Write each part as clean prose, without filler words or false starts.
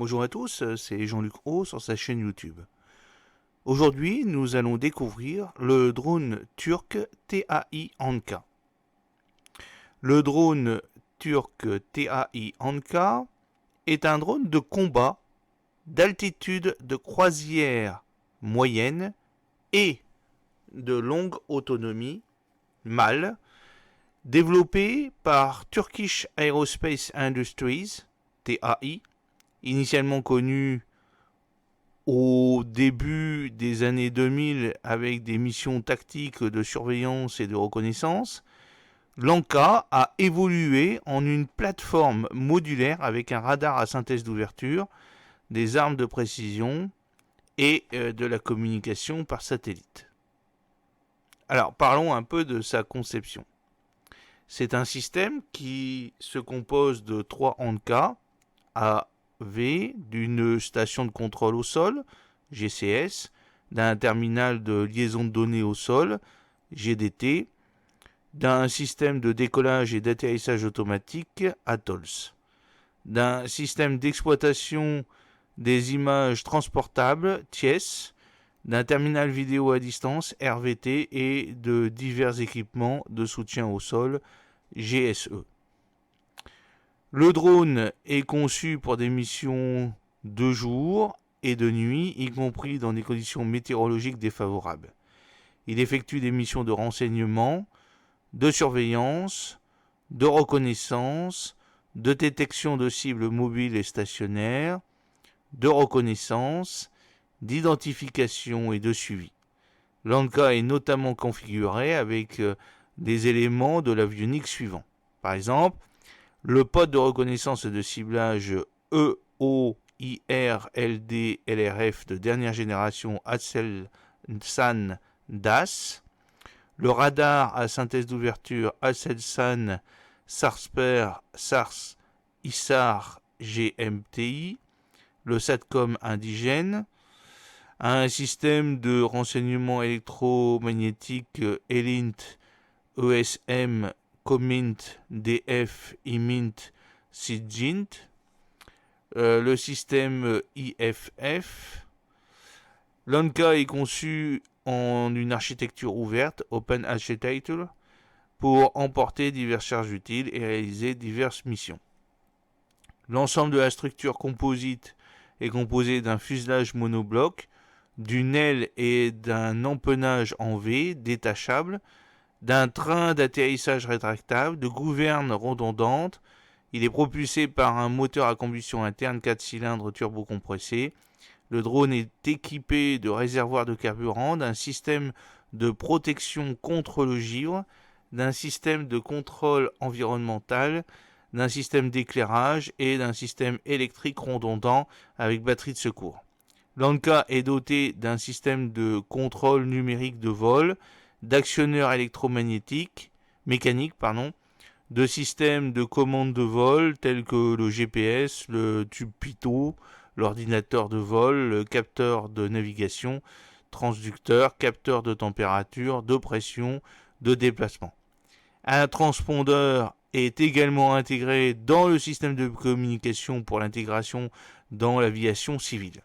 Bonjour à tous, c'est Jean-Luc Haut sur sa chaîne YouTube. Aujourd'hui, nous allons découvrir le drone turc TAI Anka. Le drone turc TAI Anka est un drone de combat d'altitude de croisière moyenne et de longue autonomie MAL, développé par Turkish Aerospace Industries, TAI, initialement connu au début des années 2000 avec des missions tactiques de surveillance et de reconnaissance. L'Anka a évolué en une plateforme modulaire avec un radar à synthèse d'ouverture, des armes de précision et de la communication par satellite. Alors parlons un peu de sa conception. C'est un système qui se compose de 3 Anka AV, d'une station de contrôle au sol, GCS, d'un terminal de liaison de données au sol, GDT, d'un système de décollage et d'atterrissage automatique, ATOLS, d'un système d'exploitation des images transportables, TIES, d'un terminal vidéo à distance, RVT, et de divers équipements de soutien au sol, GSE. Le drone est conçu pour des missions de jour et de nuit, y compris dans des conditions météorologiques défavorables. Il effectue des missions de renseignement, de surveillance, de reconnaissance, de détection de cibles mobiles et stationnaires, de reconnaissance, d'identification et de suivi. L'Anka est notamment configuré avec des éléments de l'avionique suivant. Par exemple, le pod de reconnaissance et de ciblage EOIR-LD-LRF de dernière génération Aselsan DAS, le radar à synthèse d'ouverture Aselsan Sarsper Sars ISAR GMTI, le SATCOM indigène, un système de renseignement électromagnétique ELINT ESM Comint DF IMINT SIGINT, le système IFF. L'Anka est conçu en une architecture ouverte, Open Architecture, pour emporter diverses charges utiles et réaliser diverses missions. L'ensemble de la structure composite est composé d'un fuselage monobloc, d'une aile et d'un empennage en V détachable, d'un train d'atterrissage rétractable, de gouvernes redondantes. Il est propulsé par un moteur à combustion interne 4 cylindres turbocompressé. Le drone est équipé de réservoirs de carburant, d'un système de protection contre le givre, d'un système de contrôle environnemental, d'un système d'éclairage et d'un système électrique redondant avec batterie de secours. L'Anka est doté d'un système de contrôle numérique de vol, d'actionneurs électromagnétiques, mécaniques, de systèmes de commande de vol tels que le GPS, le tube pitot, l'ordinateur de vol, le capteur de navigation, transducteur, capteur de température, de pression, de déplacement. Un transpondeur est également intégré dans le système de communication pour l'intégration dans l'aviation civile.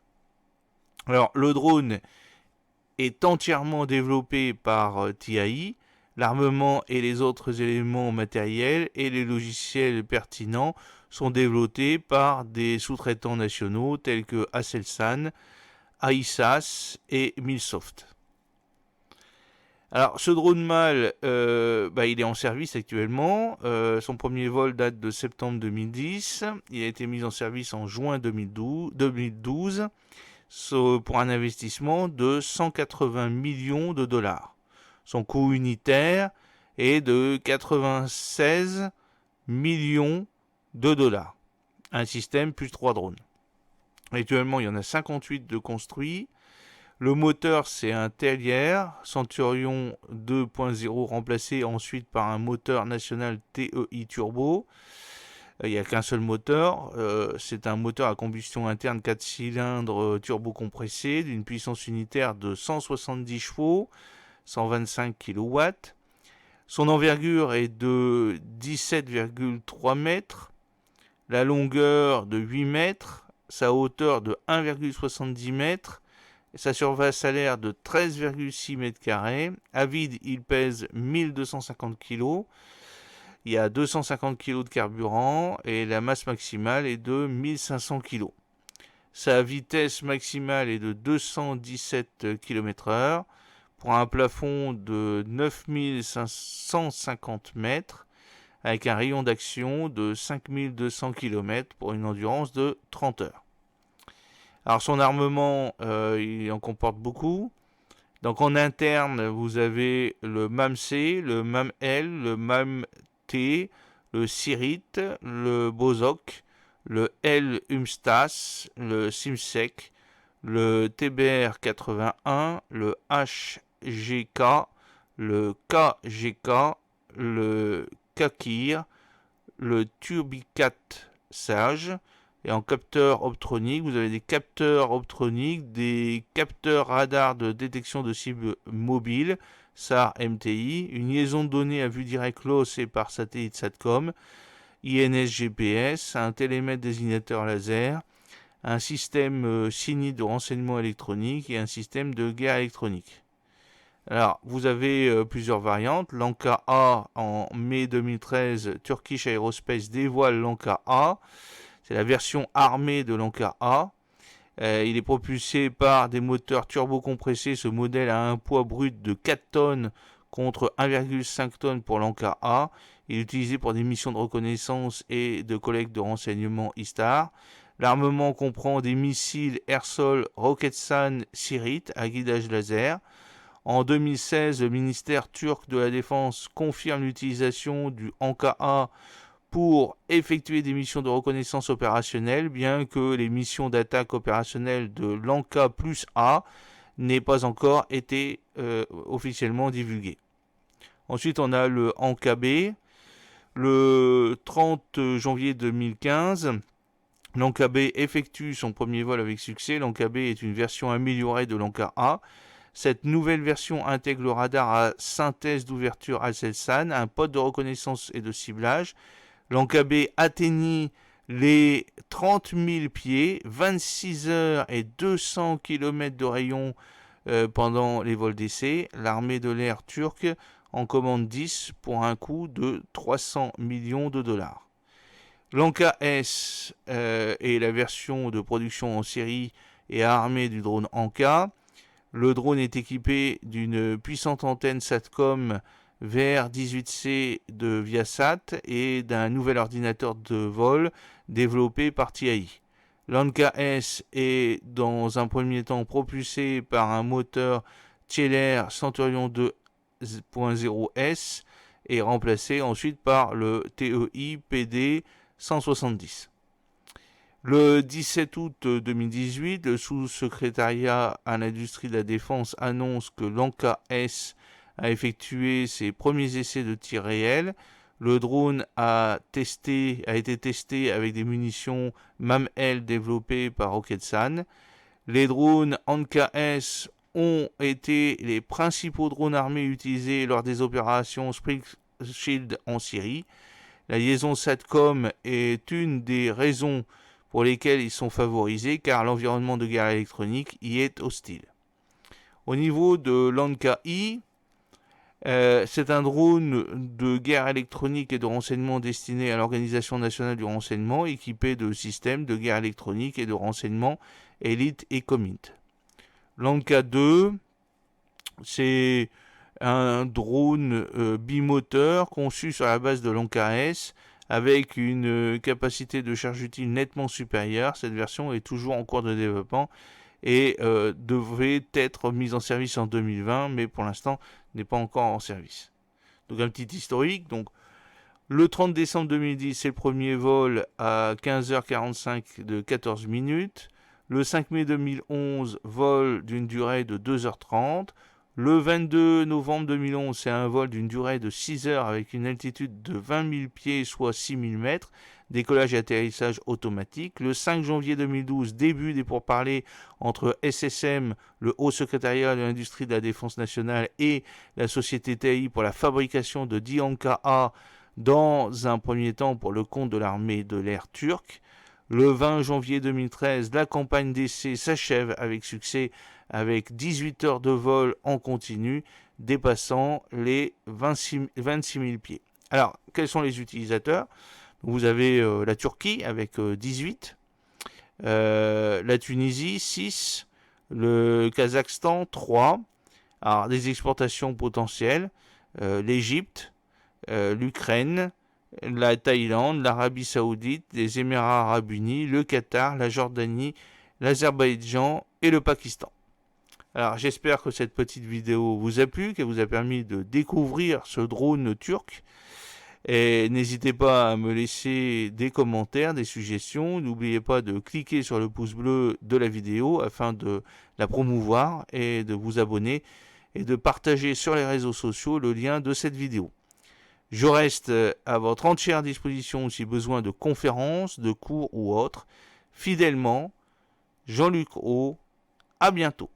Alors, le drone est entièrement développé par TAI. L'armement et les autres éléments matériels et les logiciels pertinents sont développés par des sous-traitants nationaux tels que Aselsan, AISAS et Milsoft. Alors, ce drone MAL, il est en service actuellement. Son premier vol date de septembre 2010. Il a été mis en service en juin 2012 pour un investissement de 180 millions de dollars. Son coût unitaire est de 96 millions de dollars. Un système plus 3 drones. Actuellement, il y en a 58 de construits. Le moteur, c'est un Tellier Centurion 2.0 remplacé ensuite par un moteur national TEI Turbo. Il n'y a qu'un seul moteur. C'est un moteur à combustion interne 4 cylindres turbocompressé d'une puissance unitaire de 170 chevaux, 125 kW. Son envergure est de 17,3 mètres, la longueur de 8 mètres sa hauteur de 1,70 mètres, sa surface alaire de 13,6 mètres carrés. À vide, il pèse 1250 kg. Il y a 250 kg de carburant et la masse maximale est de 1500 kg. Sa vitesse maximale est de 217 km/h pour un plafond de 9550 mètres avec un rayon d'action de 5200 km pour une endurance de 30 heures. Alors son armement, il en comporte beaucoup. Donc en interne, vous avez le MAM-C, le MAM-L, le MAM-T, le Sirit, le Bozok, le L-UMSTAS, le Simsec, le TBR-81, le HGK, le KGK, le Kakir, le Turbicat Sage. Et en capteur optronique, vous avez des capteurs optroniques, des capteurs radars de détection de cibles mobiles, SAR MTI, une liaison de données à vue directe LOS et par satellite SATCOM, INS GPS, un télémètre désignateur laser, un système SINI de renseignement électronique et un système de guerre électronique. Alors, vous avez plusieurs variantes. L'Anka A, en mai 2013, Turkish Aerospace dévoile l'Anka A. C'est la version armée de l'Anka A. Il est propulsé par des moteurs turbocompressés. Ce modèle a un poids brut de 4 tonnes contre 1,5 tonnes pour l'Anka A. Il est utilisé pour des missions de reconnaissance et de collecte de renseignements ISTAR. L'armement comprend des missiles air-sol Roketsan Sirit à guidage laser. En 2016, le ministère turc de la Défense confirme l'utilisation du Anka A pour effectuer des missions de reconnaissance opérationnelle, bien que les missions d'attaque opérationnelle de l'Anka plus A n'aient pas encore été officiellement divulguées. Ensuite, on a le Anka B. Le 30 janvier 2015, l'Anka B effectue son premier vol avec succès. L'Anka B est une version améliorée de l'Anka A. Cette nouvelle version intègre le radar à synthèse d'ouverture Aselsan, un pod de reconnaissance et de ciblage. L'Anka B atteignit les 30 000 pieds, 26 heures et 200 km de rayon pendant les vols d'essai. L'armée de l'air turque en commande 10 pour un coût de 300 millions de dollars. L'Anka S est la version de production en série et armée du drone Anka. Le drone est équipé d'une puissante antenne SATCOM VR18C de Viasat et d'un nouvel ordinateur de vol développé par TI. L'Anka S est dans un premier temps propulsé par un moteur Tieler Centurion 2.0S et remplacé ensuite par le TEI PD 170. Le 17 août 2018, le sous-secrétariat à l'industrie de la défense annonce que l'Anka S a effectué ses premiers essais de tir réel. Le drone a été testé avec des munitions MAM-L développées par Roketsan. Les drones Anka S ont été les principaux drones armés utilisés lors des opérations Spring Shield en Syrie. La liaison SATCOM est une des raisons pour lesquelles ils sont favorisés, car l'environnement de guerre électronique y est hostile. Au niveau de l'Anka I, c'est un drone de guerre électronique et de renseignement destiné à l'Organisation nationale du renseignement, équipé de systèmes de guerre électronique et de renseignement Elite et Comint. L'Anka 2, c'est un drone bimoteur conçu sur la base de l'Anka S, avec une capacité de charge utile nettement supérieure. Cette version est toujours en cours de développement et devrait être mise en service en 2020, mais pour l'instant n'est pas encore en service. Donc un petit historique. Donc, le 30 décembre 2010, c'est le premier vol à 15h45 de 14 minutes. Le 5 mai 2011, vol d'une durée de 2h30. Le 22 novembre 2011, c'est un vol d'une durée de 6 heures avec une altitude de 20 000 pieds, soit 6 000 mètres, décollage et atterrissage automatique. Le 5 janvier 2012, début des pourparlers entre SSM, le Haut Secrétariat de l'Industrie de la Défense nationale, et la société TI pour la fabrication de 10 Anka A, dans un premier temps pour le compte de l'armée de l'air turque. Le 20 janvier 2013, la campagne d'essai s'achève avec succès avec 18 heures de vol en continu, dépassant les 26 000 pieds. Alors, quels sont les utilisateurs? Vous avez la Turquie avec 18, la Tunisie 6, le Kazakhstan 3, alors des exportations potentielles, l'Égypte, l'Ukraine, la Thaïlande, l'Arabie Saoudite, les Émirats Arabes Unis, le Qatar, la Jordanie, l'Azerbaïdjan et le Pakistan. Alors j'espère que cette petite vidéo vous a plu, qu'elle vous a permis de découvrir ce drone turc. Et n'hésitez pas à me laisser des commentaires, des suggestions. N'oubliez pas de cliquer sur le pouce bleu de la vidéo afin de la promouvoir et de vous abonner et de partager sur les réseaux sociaux le lien de cette vidéo. Je reste à votre entière disposition si besoin de conférences, de cours ou autres. Fidèlement, Jean-Luc O. À bientôt.